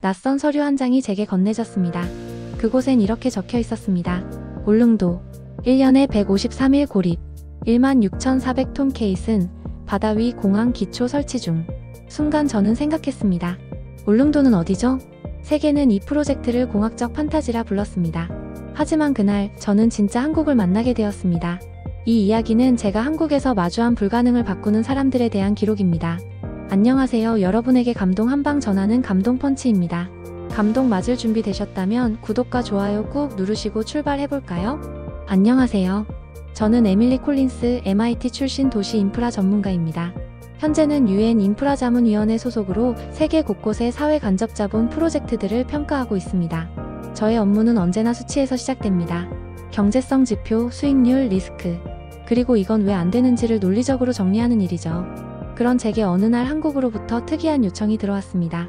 낯선 서류 한 장이 제게 건네졌습니다. 그곳엔 이렇게 적혀 있었습니다. 울릉도 1년에 153일 고립 16,400톤 케이슨 바다 위 공항 기초 설치 중. 순간 저는 생각했습니다. 울릉도는 어디죠? 세계는 이 프로젝트를 공학적 판타지라 불렀습니다. 하지만 그날 저는 진짜 한국을 만나게 되었습니다. 이 이야기는 제가 한국에서 마주한 불가능을 바꾸는 사람들에 대한 기록입니다. 안녕하세요. 여러분에게 감동 한방 전하는 감동 펀치입니다. 감동 맞을 준비 되셨다면 구독과 좋아요 꾹 누르시고 출발해볼까요? 안녕하세요. 저는 에밀리 콜린스, MIT 출신 도시 인프라 전문가입니다. 현재는 UN 인프라자문위원회 소속으로 세계 곳곳의 사회 간접 자본 프로젝트들을 평가하고 있습니다. 저의 업무는 언제나 수치에서 시작됩니다. 경제성 지표, 수익률, 리스크, 그리고 이건 왜 안 되는지를 논리적으로 정리하는 일이죠. 그런 제게 어느 날 한국으로부터 특이한 요청이 들어왔습니다.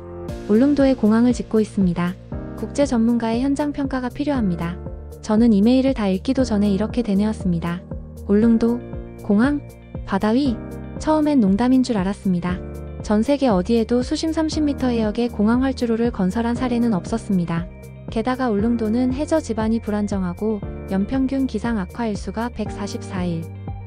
울릉도에 공항을 짓고 있습니다. 국제 전문가의 현장 평가가 필요합니다. 저는 이메일을 다 읽기도 전에 이렇게 되뇌었습니다. 울릉도? 공항? 바다 위? 처음엔 농담인 줄 알았습니다. 전 세계 어디에도 수심 30m 해역에 공항 활주로를 건설한 사례는 없었습니다. 게다가 울릉도는 해저 지반이 불안정하고 연평균 기상 악화 일수가 144일.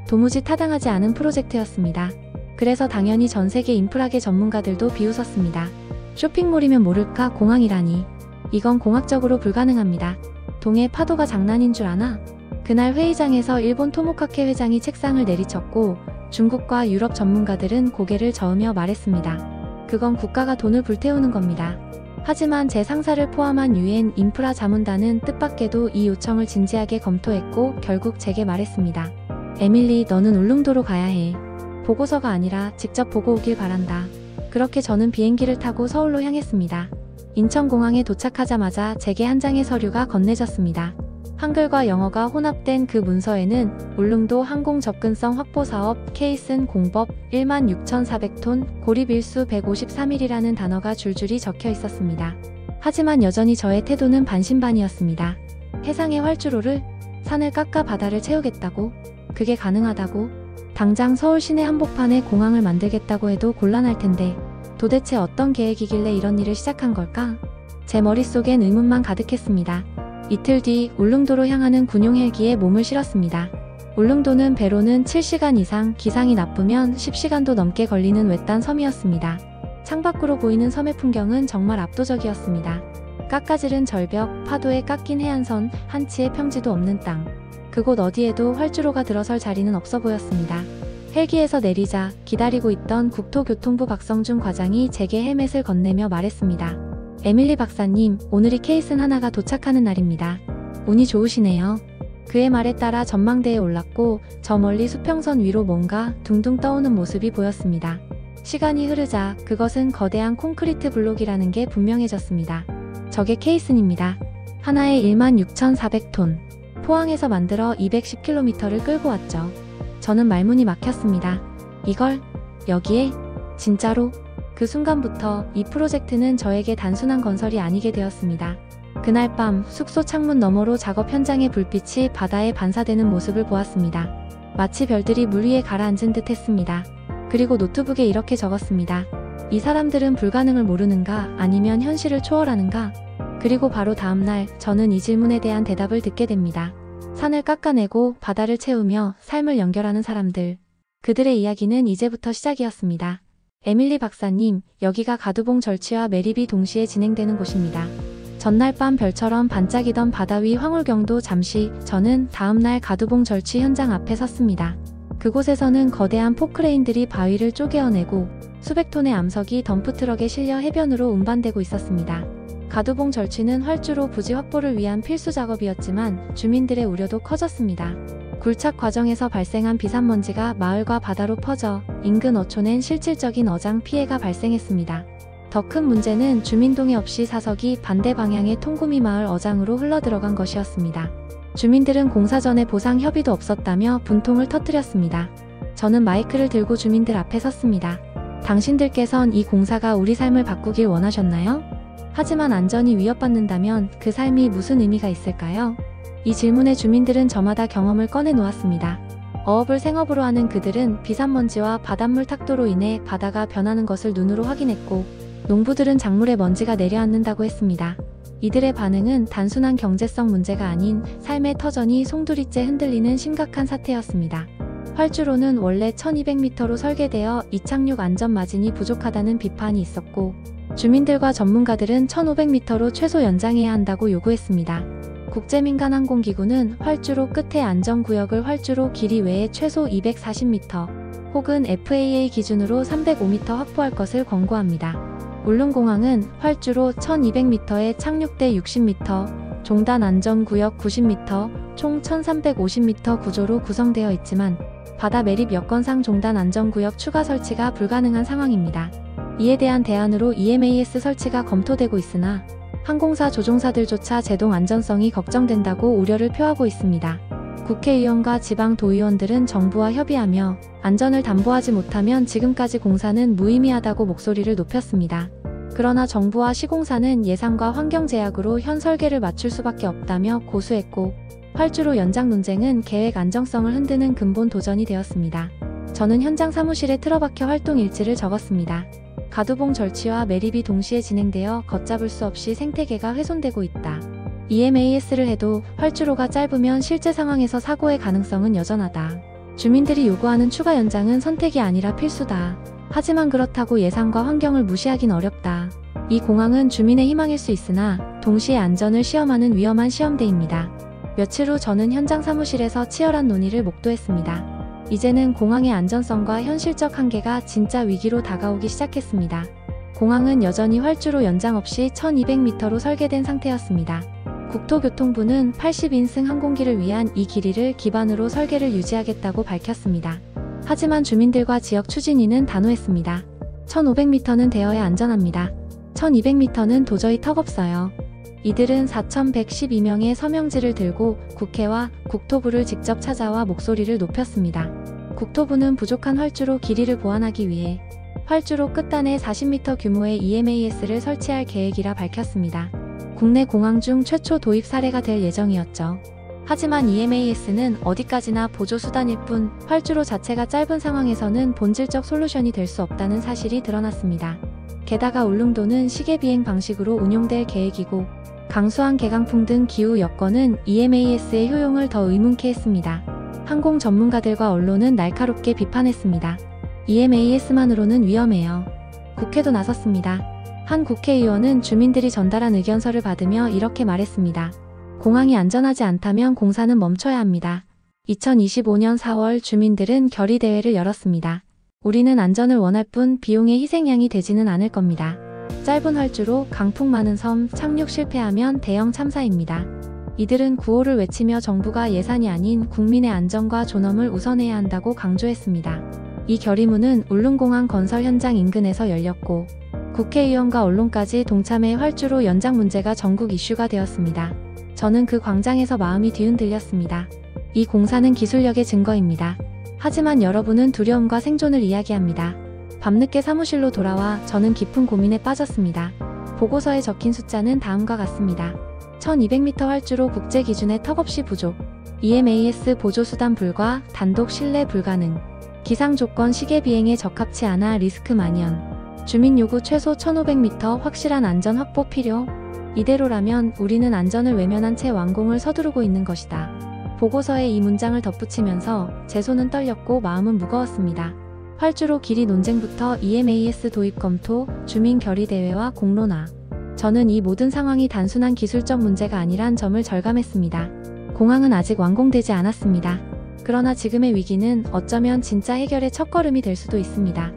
도무지 타당하지 않은 프로젝트였습니다. 그래서 당연히 전 세계 인프라계 전문가들도 비웃었습니다. 쇼핑몰이면 모를까 공항이라니. 이건 공학적으로 불가능합니다. 동해 파도가 장난인 줄 아나? 그날 회의장에서 일본 토모카케 회장이 책상을 내리쳤고 중국과 유럽 전문가들은 고개를 저으며 말했습니다. 그건 국가가 돈을 불태우는 겁니다. 하지만 제 상사를 포함한 UN 인프라 자문단은 뜻밖에도 이 요청을 진지하게 검토했고 결국 제게 말했습니다. 에밀리, 너는 울릉도로 가야 해. 보고서가 아니라 직접 보고 오길 바란다. 그렇게 저는 비행기를 타고 서울로 향했습니다. 인천공항에 도착하자마자 제게 한 장의 서류가 건네졌습니다. 한글과 영어가 혼합된 그 문서에는 울릉도 항공 접근성 확보 사업 케이슨 공법 16,400톤 고립 일수 153일이라는 단어가 줄줄이 적혀 있었습니다. 하지만 여전히 저의 태도는 반신반의였습니다. 해상의 활주로를, 산을 깎아 바다를 채우겠다고? 그게 가능하다고? 당장 서울 시내 한복판에 공항을 만들겠다고 해도 곤란할 텐데 도대체 어떤 계획이길래 이런 일을 시작한 걸까? 제 머릿속엔 의문만 가득했습니다. 이틀 뒤 울릉도로 향하는 군용 헬기에 몸을 실었습니다. 울릉도는 배로는 7시간 이상, 기상이 나쁘면 10시간도 넘게 걸리는 외딴 섬이었습니다. 창밖으로 보이는 섬의 풍경은 정말 압도적이었습니다. 깎아지른 절벽, 파도에 깎인 해안선, 한치의 평지도 없는 땅. 그곳 어디에도 활주로가 들어설 자리는 없어 보였습니다. 헬기에서 내리자 기다리고 있던 국토교통부 박성준 과장이 제게 헬멧을 건네며 말했습니다. 에밀리 박사님, 오늘이 케이슨 하나가 도착하는 날입니다. 운이 좋으시네요. 그의 말에 따라 전망대에 올랐고 저 멀리 수평선 위로 뭔가 둥둥 떠오는 모습이 보였습니다. 시간이 흐르자 그것은 거대한 콘크리트 블록이라는 게 분명해졌습니다. 저게 케이슨입니다. 하나에 16,400톤. 포항에서 만들어 210km를 끌고 왔죠. 저는 말문이 막혔습니다. 이걸? 여기에? 진짜로? 그 순간부터 이 프로젝트는 저에게 단순한 건설이 아니게 되었습니다. 그날 밤 숙소 창문 너머로 작업 현장의 불빛이 바다에 반사되는 모습을 보았습니다. 마치 별들이 물 위에 가라앉은 듯 했습니다. 그리고 노트북에 이렇게 적었습니다. 이 사람들은 불가능을 모르는가 아니면 현실을 초월하는가? 그리고 바로 다음날 저는 이 질문에 대한 대답을 듣게 됩니다. 산을 깎아내고 바다를 채우며 삶을 연결하는 사람들. 그들의 이야기는 이제부터 시작이었습니다. 에밀리 박사님, 여기가 가두봉 절취와 매립이 동시에 진행되는 곳입니다. 전날 밤 별처럼 반짝이던 바다 위 황홀경도 잠시, 저는 다음날 가두봉 절취 현장 앞에 섰습니다. 그곳에서는 거대한 포크레인들이 바위를 쪼개어내고 수백 톤의 암석이 덤프트럭에 실려 해변으로 운반되고 있었습니다. 가두봉 절취는 활주로 부지 확보를 위한 필수 작업이었지만 주민들의 우려도 커졌습니다. 굴착 과정에서 발생한 비산먼지가 마을과 바다로 퍼져 인근 어촌엔 실질적인 어장 피해가 발생했습니다. 더 큰 문제는 주민 동의 없이 사석이 반대 방향의 통구미 마을 어장으로 흘러들어간 것이었습니다. 주민들은 공사 전에 보상 협의도 없었다며 분통을 터뜨렸습니다. 저는 마이크를 들고 주민들 앞에 섰습니다. 당신들께선 이 공사가 우리 삶을 바꾸길 원하셨나요? 하지만 안전이 위협받는다면 그 삶이 무슨 의미가 있을까요? 이 질문에 주민들은 저마다 경험을 꺼내놓았습니다. 어업을 생업으로 하는 그들은 비산먼지와 바닷물 탁도로 인해 바다가 변하는 것을 눈으로 확인했고 농부들은 작물에 먼지가 내려앉는다고 했습니다. 이들의 반응은 단순한 경제성 문제가 아닌 삶의 터전이 송두리째 흔들리는 심각한 사태였습니다. 활주로는 원래 1200m로 설계되어 이착륙 안전 마진이 부족하다는 비판이 있었고, 주민들과 전문가들은 1500m로 최소 연장해야 한다고 요구했습니다. 국제민간항공기구는 활주로 끝의 안전구역을 활주로 길이 외에 최소 240m 혹은 FAA 기준으로 305m 확보할 것을 권고합니다. 울릉공항은 활주로 1200m에 착륙대 60m, 종단 안전구역 90m, 총 1350m 구조로 구성되어 있지만 바다 매립 여건상 종단 안전구역 추가 설치가 불가능한 상황입니다. 이에 대한 대안으로 EMAS 설치가 검토되고 있으나 항공사 조종사들조차 제동 안전성이 걱정된다고 우려를 표하고 있습니다. 국회의원과 지방도의원들은 정부와 협의하며 안전을 담보하지 못하면 지금까지 공사는 무의미하다고 목소리를 높였습니다. 그러나 정부와 시공사는 예산과 환경 제약으로 현 설계를 맞출 수밖에 없다며 고수했고, 활주로 연장 논쟁은 계획 안정성을 흔드는 근본 도전이 되었습니다. 저는 현장 사무실에 틀어박혀 활동 일지를 적었습니다. 가두봉 절취와 매립이 동시에 진행되어 걷잡을 수 없이 생태계가 훼손되고 있다. EMAS를 해도 활주로가 짧으면 실제 상황에서 사고의 가능성은 여전하다. 주민들이 요구하는 추가 연장은 선택이 아니라 필수다. 하지만 그렇다고 예산과 환경을 무시하긴 어렵다. 이 공항은 주민의 희망일 수 있으나 동시에 안전을 시험하는 위험한 시험대입니다. 며칠 후 저는 현장 사무실에서 치열한 논의를 목도했습니다. 이제는 공항의 안전성과 현실적 한계가 진짜 위기로 다가오기 시작했습니다. 공항은 여전히 활주로 연장 없이 1200m로 설계된 상태였습니다. 국토교통부는 80인승 항공기를 위한 이 길이를 기반으로 설계를 유지하겠다고 밝혔습니다. 하지만 주민들과 지역 추진위는 단호했습니다. 1500m는 되어야 안전합니다. 1200m는 도저히 턱없어요. 이들은 4112명의 서명지를 들고 국회와 국토부를 직접 찾아와 목소리를 높였습니다. 국토부는 부족한 활주로 길이를 보완하기 위해 활주로 끝단에 40m 규모의 EMAS를 설치할 계획이라 밝혔습니다. 국내 공항 중 최초 도입 사례가 될 예정이었죠. 하지만 EMAS는 어디까지나 보조수단일 뿐 활주로 자체가 짧은 상황에서는 본질적 솔루션이 될 수 없다는 사실이 드러났습니다. 게다가 울릉도는 시계비행 방식으로 운용될 계획이고, 강수한 개강풍 등 기후 여건은 EMAS의 효용을 더 의문케 했습니다. 항공 전문가들과 언론은 날카롭게 비판했습니다. EMAS만으로는 위험해요. 국회도 나섰습니다. 한 국회의원은 주민들이 전달한 의견서를 받으며 이렇게 말했습니다. 공항이 안전하지 않다면 공사는 멈춰야 합니다. 2025년 4월 주민들은 결의대회를 열었습니다. 우리는 안전을 원할 뿐 비용의 희생양이 되지는 않을 겁니다. 짧은 활주로, 강풍 많은 섬, 착륙 실패하면 대형 참사입니다. 이들은 구호를 외치며 정부가 예산이 아닌 국민의 안전과 존엄을 우선해야 한다고 강조했습니다. 이 결의문은 울릉공항 건설 현장 인근에서 열렸고, 국회의원과 언론까지 동참해 활주로 연장 문제가 전국 이슈가 되었습니다. 저는 그 광장에서 마음이 뒤흔들렸습니다. 이 공사는 기술력의 증거입니다. 하지만 여러분은 두려움과 생존을 이야기합니다. 밤늦게 사무실로 돌아와 저는 깊은 고민에 빠졌습니다. 보고서에 적힌 숫자는 다음과 같습니다. 1200m 활주로 국제 기준의 턱없이 부족, EMAS 보조수단 불가, 단독 실내 불가능, 기상조건 시계비행에 적합치 않아 리스크 만연, 주민 요구 최소 1500m 확실한 안전 확보 필요. 이대로라면 우리는 안전을 외면한 채 완공을 서두르고 있는 것이다. 보고서에 이 문장을 덧붙이면서 제 손은 떨렸고 마음은 무거웠습니다. 활주로 길이 논쟁부터 EMAS 도입 검토, 주민 결의대회와 공론화. 저는 이 모든 상황이 단순한 기술적 문제가 아니란 점을 절감했습니다. 공항은 아직 완공되지 않았습니다. 그러나 지금의 위기는 어쩌면 진짜 해결의 첫걸음이 될 수도 있습니다.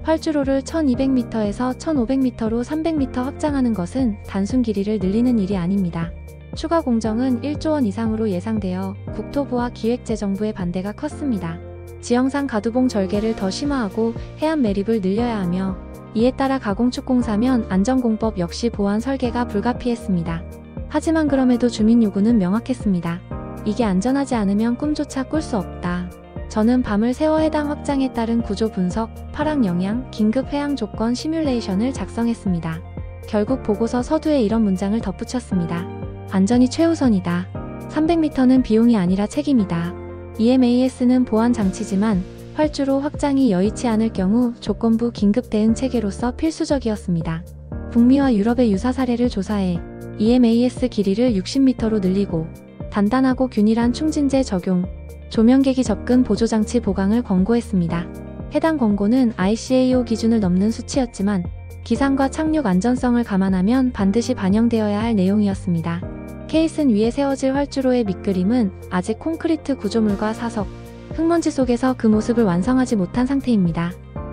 활주로를 1200m에서 1500m로 300m 확장하는 것은 단순 길이를 늘리는 일이 아닙니다. 추가 공정은 1조 원 이상으로 예상되어 국토부와 기획재정부의 반대가 컸습니다. 지형상 가두봉 절개를 더 심화하고 해안 매립을 늘려야 하며, 이에 따라 가공축 공사면 안전공법 역시 보완 설계가 불가피했습니다. 하지만 그럼에도 주민 요구는 명확했습니다. 이게 안전하지 않으면 꿈조차 꿀 수 없다. 저는 밤을 새워 해당 확장에 따른 구조 분석, 파락 영향, 긴급 해양 조건 시뮬레이션을 작성했습니다. 결국 보고서 서두에 이런 문장을 덧붙였습니다. 안전이 최우선이다. 300m는 비용이 아니라 책임이다. EMAS는 보안 장치지만 활주로 확장이 여의치 않을 경우 조건부 긴급 대응 체계로서 필수적이었습니다. 북미와 유럽의 유사 사례를 조사해 EMAS 길이를 60m로 늘리고 단단하고 균일한 충진재 적용, 조명계기 접근 보조장치 보강을 권고했습니다. 해당 권고는 ICAO 기준을 넘는 수치였지만 기상과 착륙 안전성을 감안하면 반드시 반영되어야 할 내용이었습니다. 케이슨 위에 세워질 활주로의 밑그림은 아직 콘크리트 구조물과 사석, 흙먼지 속에서 그 모습을 완성하지 못한 상태입니다.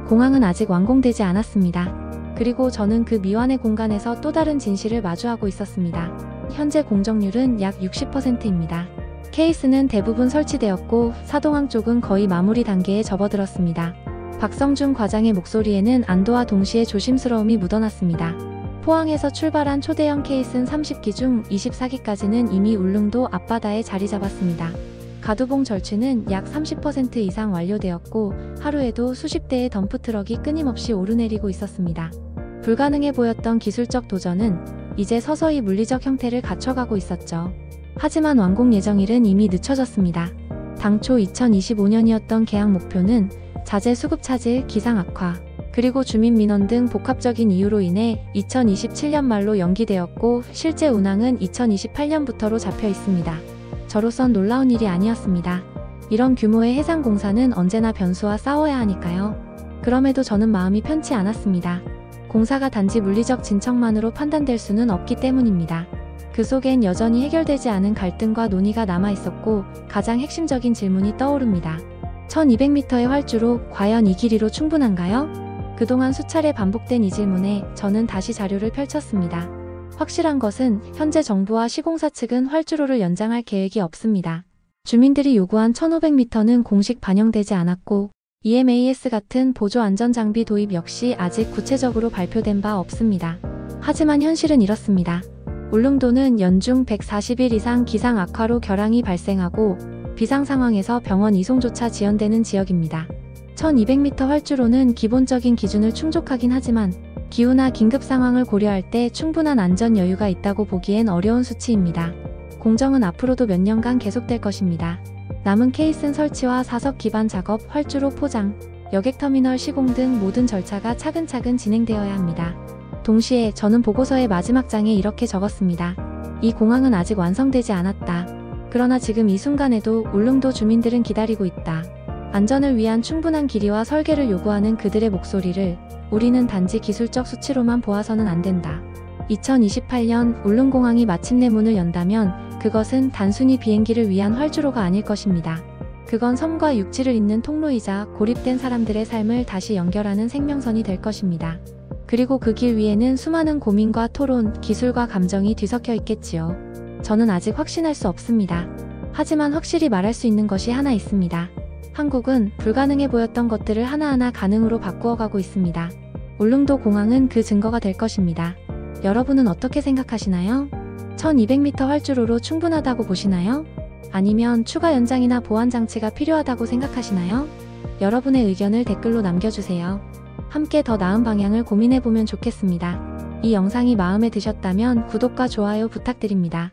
공항은 아직 완공되지 않았습니다. 그리고 저는 그 미완의 공간에서 또 다른 진실을 마주하고 있었습니다. 현재 공정률은 약 60%입니다. 케이스는 대부분 설치되었고 사동항 쪽은 거의 마무리 단계에 접어들었습니다. 박성준 과장의 목소리에는 안도와 동시에 조심스러움이 묻어났습니다. 포항에서 출발한 초대형 케이슨 30기 중 24기까지는 이미 울릉도 앞바다에 자리 잡았습니다. 가두봉 절취는 약 30% 이상 완료되었고 하루에도 수십 대의 덤프트럭이 끊임없이 오르내리고 있었습니다. 불가능해 보였던 기술적 도전은 이제 서서히 물리적 형태를 갖춰가고 있었죠. 하지만 완공 예정일은 이미 늦춰졌습니다. 당초 2025년이었던 계약 목표는 자재 수급 차질, 기상 악화, 그리고 주민 민원 등 복합적인 이유로 인해 2027년 말로 연기되었고 실제 운항은 2028년부터로 잡혀 있습니다. 저로선 놀라운 일이 아니었습니다. 이런 규모의 해상 공사는 언제나 변수와 싸워야 하니까요. 그럼에도 저는 마음이 편치 않았습니다. 공사가 단지 물리적 진척만으로 판단될 수는 없기 때문입니다. 그 속엔 여전히 해결되지 않은 갈등과 논의가 남아있었고 가장 핵심적인 질문이 떠오릅니다. 1200m의 활주로 과연 이 길이로 충분한가요? 그동안 수차례 반복된 이 질문에 저는 다시 자료를 펼쳤습니다. 확실한 것은 현재 정부와 시공사 측은 활주로를 연장할 계획이 없습니다. 주민들이 요구한 1500m는 공식 반영되지 않았고 EMAS 같은 보조 안전장비 도입 역시 아직 구체적으로 발표된 바 없습니다. 하지만 현실은 이렇습니다. 울릉도는 연중 140일 이상 기상 악화로 결항이 발생하고 비상 상황에서 병원 이송조차 지연되는 지역입니다. 1200m 활주로는 기본적인 기준을 충족하긴 하지만 기후나 긴급 상황을 고려할 때 충분한 안전 여유가 있다고 보기엔 어려운 수치입니다. 공정은 앞으로도 몇 년간 계속될 것입니다. 남은 케이슨 설치와 사석 기반 작업, 활주로 포장, 여객터미널 시공 등 모든 절차가 차근차근 진행되어야 합니다. 동시에 저는 보고서의 마지막 장에 이렇게 적었습니다. 이 공항은 아직 완성되지 않았다. 그러나 지금 이 순간에도 울릉도 주민들은 기다리고 있다. 안전을 위한 충분한 길이와 설계를 요구하는 그들의 목소리를 우리는 단지 기술적 수치로만 보아서는 안 된다. 2028년 울릉공항이 마침내 문을 연다면 그것은 단순히 비행기를 위한 활주로가 아닐 것입니다. 그건 섬과 육지를 잇는 통로이자 고립된 사람들의 삶을 다시 연결하는 생명선이 될 것입니다. 그리고 그 길 위에는 수많은 고민과 토론, 기술과 감정이 뒤섞여 있겠지요. 저는 아직 확신할 수 없습니다. 하지만 확실히 말할 수 있는 것이 하나 있습니다. 한국은 불가능해 보였던 것들을 하나하나 가능으로 바꾸어가고 있습니다. 울릉도 공항은 그 증거가 될 것입니다. 여러분은 어떻게 생각하시나요? 1200m 활주로로 충분하다고 보시나요? 아니면 추가 연장이나 보완 장치가 필요하다고 생각하시나요? 여러분의 의견을 댓글로 남겨주세요. 함께 더 나은 방향을 고민해보면 좋겠습니다. 이 영상이 마음에 드셨다면 구독과 좋아요 부탁드립니다.